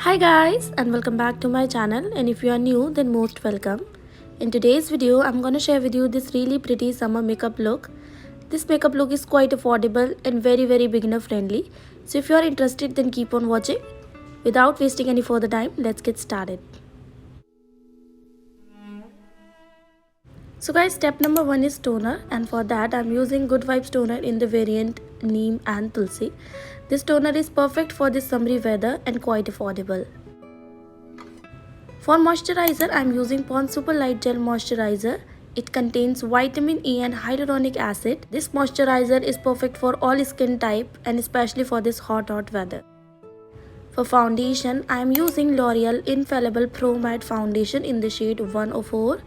Hi guys, and welcome back to my channel, and if you are new then most welcome. In today's video I'm gonna share with you this really pretty summer makeup look. This makeup look is quite affordable and very beginner friendly. So if you are interested then keep on watching. Without wasting any further time, let's get started. So guys, step number 1 is toner, and for that I'm using Good Vibes toner in the variant Neem and Tulsi. This toner is perfect for this summery weather and quite affordable. For moisturizer, I am using Pond's Super Light Gel Moisturizer. It contains vitamin E and hyaluronic acid. This moisturizer is perfect for all skin type and especially for this hot weather. For foundation, I am using L'Oreal Infallible Pro Matte Foundation in the shade 104.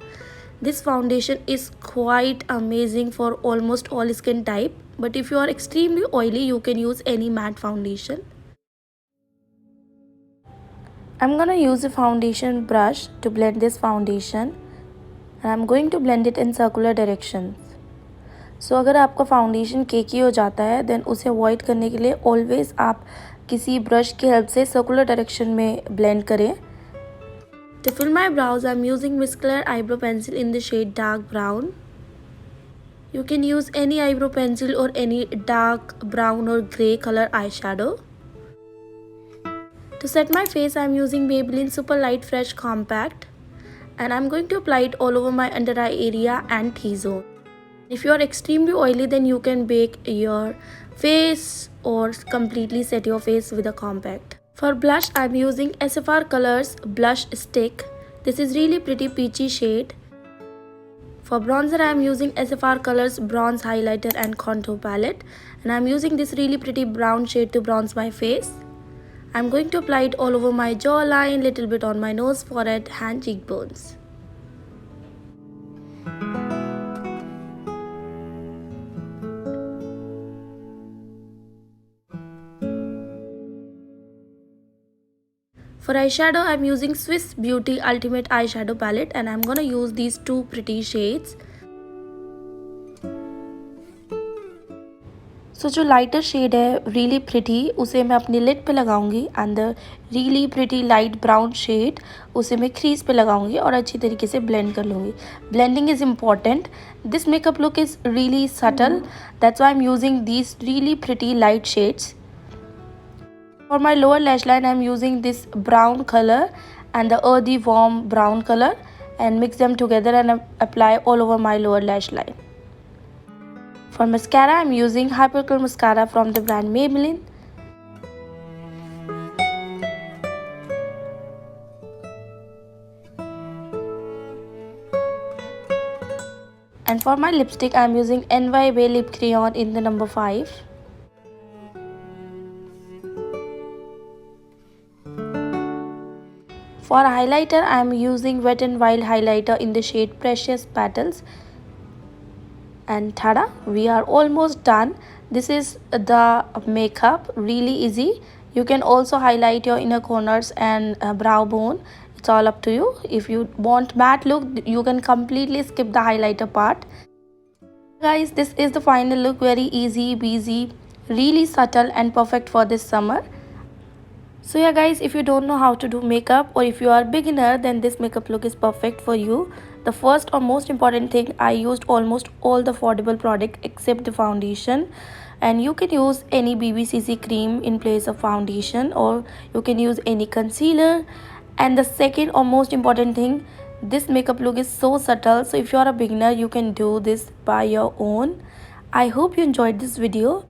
This foundation is quite amazing for almost all skin type, but if you are extremely oily, you can use any matte foundation. I'm gonna use a foundation brush to blend this foundation, and I'm going to blend it in circular directions. So अगर आपका foundation केकी हो जाता है then उसे avoid करने के लिए always आप किसी brush की help से circular direction में blend करें. To fill my brows, I'm using Muscular Eyebrow Pencil in the shade Dark Brown. You can use any eyebrow pencil or any dark brown or grey color eyeshadow. To set my face, I'm using Maybelline Super Light Fresh Compact, and I'm going to apply it all over my under eye area and T-zone. If you are extremely oily, then you can bake your face or completely set your face with a compact. For blush, I'm using SFR Colors Blush Stick. This is really pretty peachy shade. For bronzer, I am using SFR Colors Bronze Highlighter and Contour Palette, and I am using this really pretty brown shade to bronze my face. I am going to apply it all over my jawline, little bit on my nose, forehead, and cheekbones. For eyeshadow, I am using Swiss Beauty Ultimate Eyeshadow Palette, and I am gonna use these two pretty shades. So जो lighter shade है really pretty, उसे मैं अपनी lid पे लगाऊंगी, and the really pretty light brown shade उसे मैं crease पे लगाऊंगी और अच्छी तरीके से blend कर लूँगी. Blending is important. This makeup look is really subtle. That's why I'm using these really pretty light shades. For my lower lash line, I'm using this brown color and the earthy warm brown color, and mix them together and apply all over my lower lash line. For mascara, I'm using Hypercurl Mascara from the brand Maybelline. And for my lipstick, I'm using NYB Lip Crayon in the number 5. For highlighter, I am using Wet n Wild highlighter in the shade Precious Petals. And tada, we are almost done. This is the makeup, really easy. You can also highlight your inner corners and brow bone. It's all up to you. If you want matte look, you can completely skip the highlighter part. Guys, this is the final look. Very easy, breezy, really subtle and perfect for this summer. So yeah guys, if you don't know how to do makeup or if you are beginner, then this makeup look is perfect for you. The first or most important thing, I used almost all the affordable product except the foundation, and you can use any BBCC cream in place of foundation, or you can use any concealer. And the second or most important thing, this makeup look is so subtle, so if you are a beginner you can do this by your own. I hope you enjoyed this video.